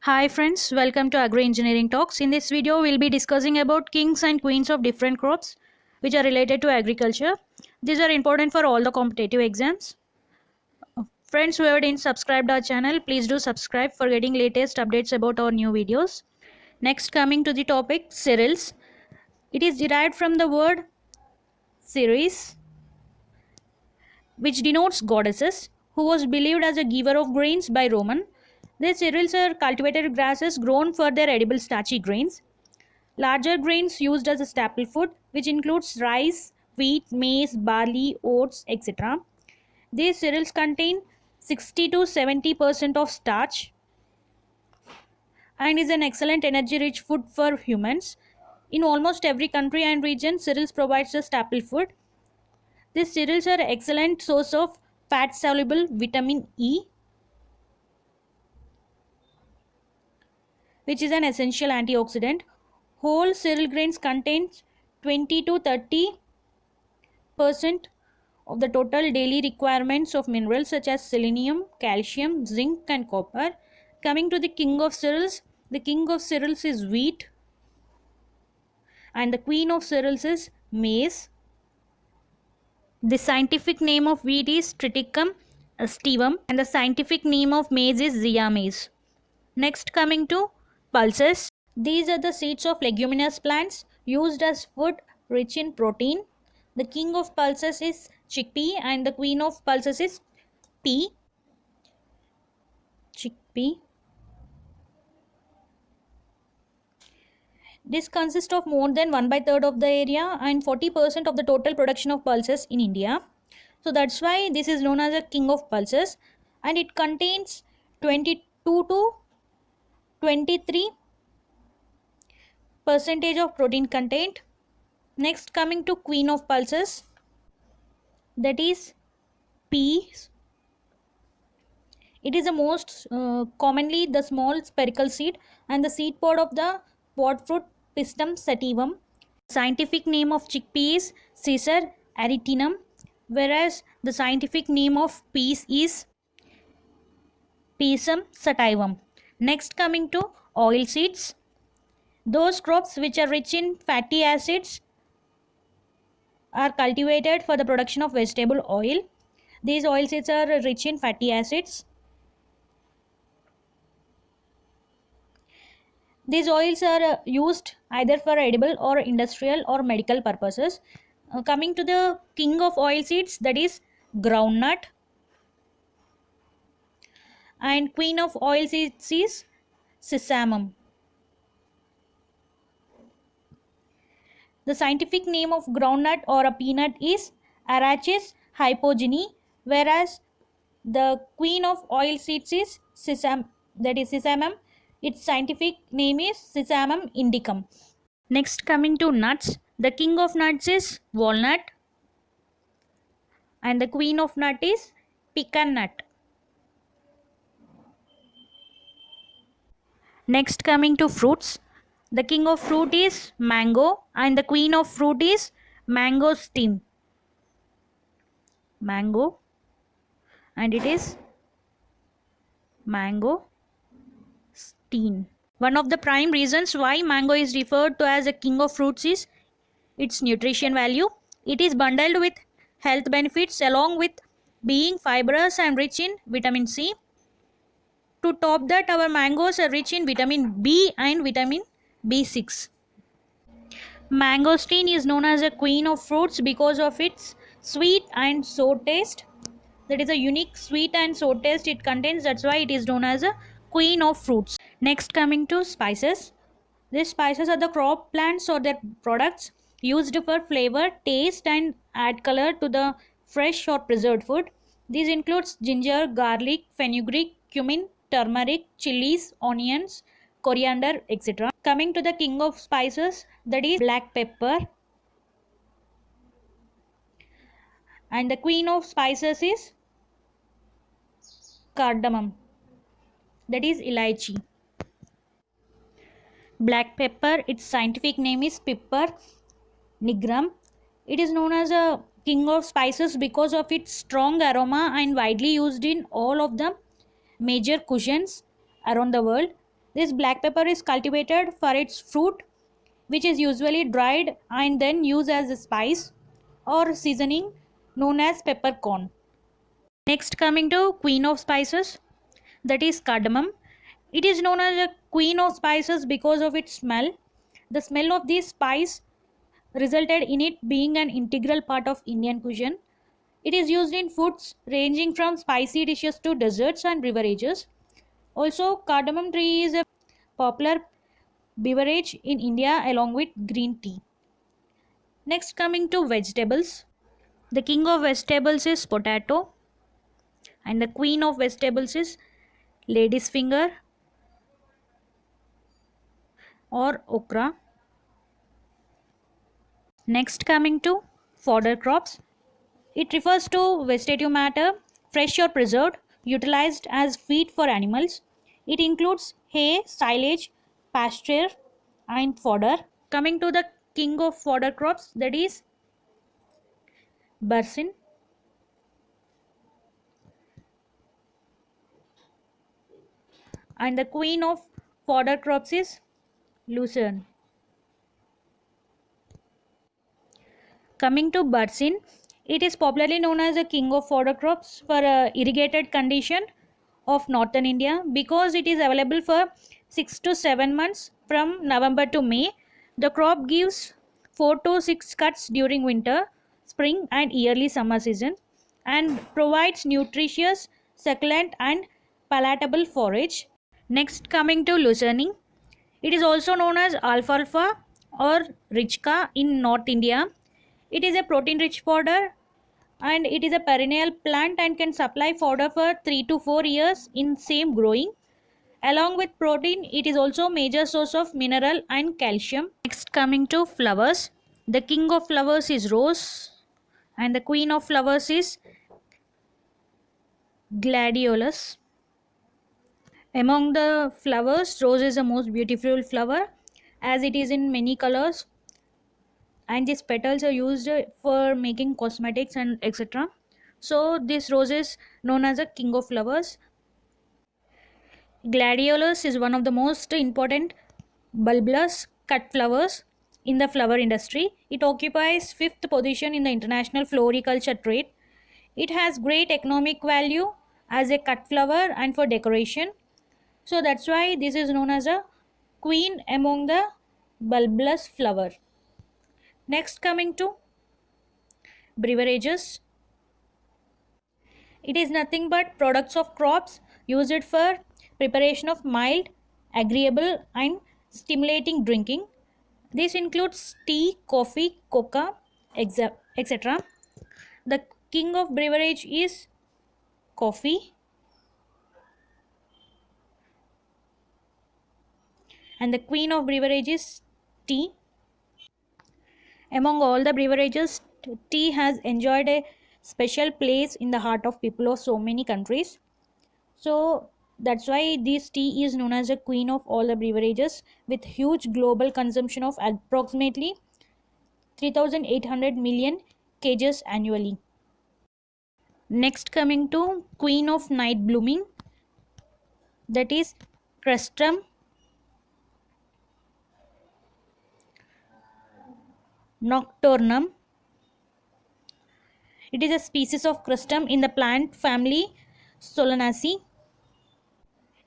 Hi friends, welcome to Agro Engineering Talks. In this video, we'll be discussing about kings and queens of different crops which are related to agriculture. These are important for all the competitive exams. Friends who have not subscribed our channel, please do subscribe for getting latest updates about our new videos. Next, coming to the topic, cereals. It is derived from the word Ceres, which denotes goddesses, who was believed as a giver of grains by Roman. These cereals are cultivated grasses grown for their edible starchy grains. Larger grains used as a staple food, which includes rice, wheat, maize, barley, oats, etc. These cereals contain 60 to 70% of starch and is an excellent energy rich food for humans. In almost every country and region, cereals provides a staple food. These cereals are excellent source of fat soluble vitamin E, which is an essential antioxidant. Whole cereal grains contains 20 to 30% of the total daily requirements of minerals such as selenium, calcium, zinc, and copper. Coming to the king of cereals, the king of cereals is wheat, and the queen of cereals is maize. The scientific name of wheat is Triticum aestivum, and the scientific name of maize is Zea mays. Next, coming to pulses. These are the seeds of leguminous plants used as food rich in protein. The king of pulses is chickpea, and the queen of pulses is pea. Chickpea. This consists of more than 1 by third of the area and 40% of the total production of pulses in India. So that's why this is known as a king of pulses, and it contains 22 to 23 percentage of protein content. Next, coming to queen of pulses, that is peas. It is the most commonly the small spherical seed and the seed pod of the pod fruit Pistum sativum. Scientific name of chickpea is Caesar aritinum, whereas the scientific name of peas is Pisum sativum. Next, coming to oil seeds, those crops which are rich in fatty acids are cultivated for the production of vegetable oil. These oil seeds are rich in fatty acids. These oils are used either for edible or industrial or medical purposes. Coming to the king of oil seeds, that is groundnut, and queen of oil seeds is sesamum. The scientific name of groundnut or a peanut is Arachis hypogene, whereas the queen of oil seeds is that is sesamum. Its scientific name is Sesamum indicum. Next, coming to nuts, the king of nuts is walnut, and the queen of nut is pecan nut. Next, coming to fruits, the king of fruit is mango, and the queen of fruit is mangosteen. Mango, and it is mango steen. One of the prime reasons why mango is referred to as a king of fruits is its nutrition value. It is bundled with health benefits along with being fibrous and rich in vitamin C. To top that, our mangoes are rich in vitamin B and vitamin B6. Mangosteen is known as a queen of fruits because of its sweet and sour taste. That is a unique sweet and sour taste it contains. That's why it is known as a queen of fruits. Next, coming to spices. These spices are the crop plants or their products used for flavor, taste, and add color to the fresh or preserved food. These includes ginger, garlic, fenugreek, cumin, turmeric, chilies, onions, coriander, etc. Coming to the king of spices, that is black pepper, and the queen of spices is cardamom, that is elaichi. Black pepper, its scientific name is Piper nigrum. It is known as a king of spices because of its strong aroma and widely used in all of the major cuisines around the world. This black pepper is cultivated for its fruit, which is usually dried and then used as a spice or seasoning, known as peppercorn. Next, coming to queen of spices, that is cardamom. It is known as a queen of spices because of its smell. The smell of this spice resulted in it being an integral part of Indian cuisine. It is used in foods ranging from spicy dishes to desserts and beverages. Also, cardamom tree is a popular beverage in India along with green tea. Next, coming to vegetables. The king of vegetables is potato, and the queen of vegetables is lady's finger or okra. Next, coming to fodder crops. It refers to vegetative matter, fresh or preserved, utilized as feed for animals. It includes hay, silage, pasture, and fodder. Coming to the king of fodder crops, that is Barsin, and the queen of fodder crops is Lucerne. Coming to Barsin, it is popularly known as the king of fodder crops for irrigated condition of northern India because it is available for 6 to 7 months from November to May. The crop gives 4 to 6 cuts during winter, spring and yearly summer season and provides nutritious, succulent and palatable forage. Next, coming to lucerne, it is also known as alfalfa or richka in North India. It is a protein rich fodder and it is a perennial plant and can supply fodder for 3 to 4 years in same growing. Along with protein, it is also major source of mineral and calcium. Next, coming to flowers. The king of flowers is rose and the queen of flowers is gladiolus. Among the flowers, rose is the most beautiful flower as it is in many colors and these petals are used for making cosmetics and etc. So this rose is known as a king of flowers. Gladiolus is one of the most important bulbous cut flowers in the flower industry. It occupies fifth position in the international floriculture trade. It has great economic value as a cut flower and for decoration. So that's why this is known as a queen among the bulbous flower. Next, coming to beverages. It is nothing but products of crops used for preparation of mild, agreeable and stimulating drinking. This includes tea, coffee, coca, etc. The king of beverage is coffee and the queen of beverage is tea. Among all the beverages, tea has enjoyed a special place in the heart of people of so many countries. So that's why this tea is known as the queen of all the beverages with huge global consumption of approximately 3,800 million kgs annually. Next, coming to queen of night blooming, that is Crustrum nocturnum. It is a species of crustum in the plant family Solanaceae.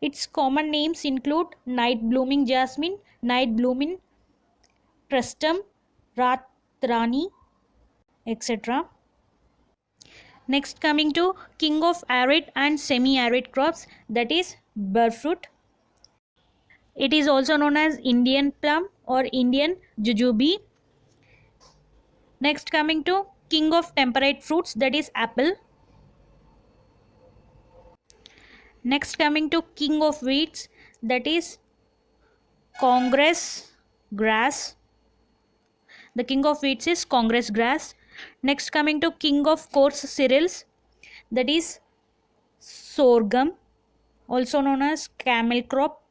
Its common names include night blooming jasmine, night blooming crustum, ratrani, etc. Next, coming to king of arid and semi-arid crops, that is burrfruit. It is also known as Indian plum or Indian jujube. Next, coming to king of temperate fruits, that is apple. Next, coming to king of wheats, that is Congress grass. The king of wheats is Congress grass. Next, coming to king of coarse cereals, that is sorghum, also known as camel crop.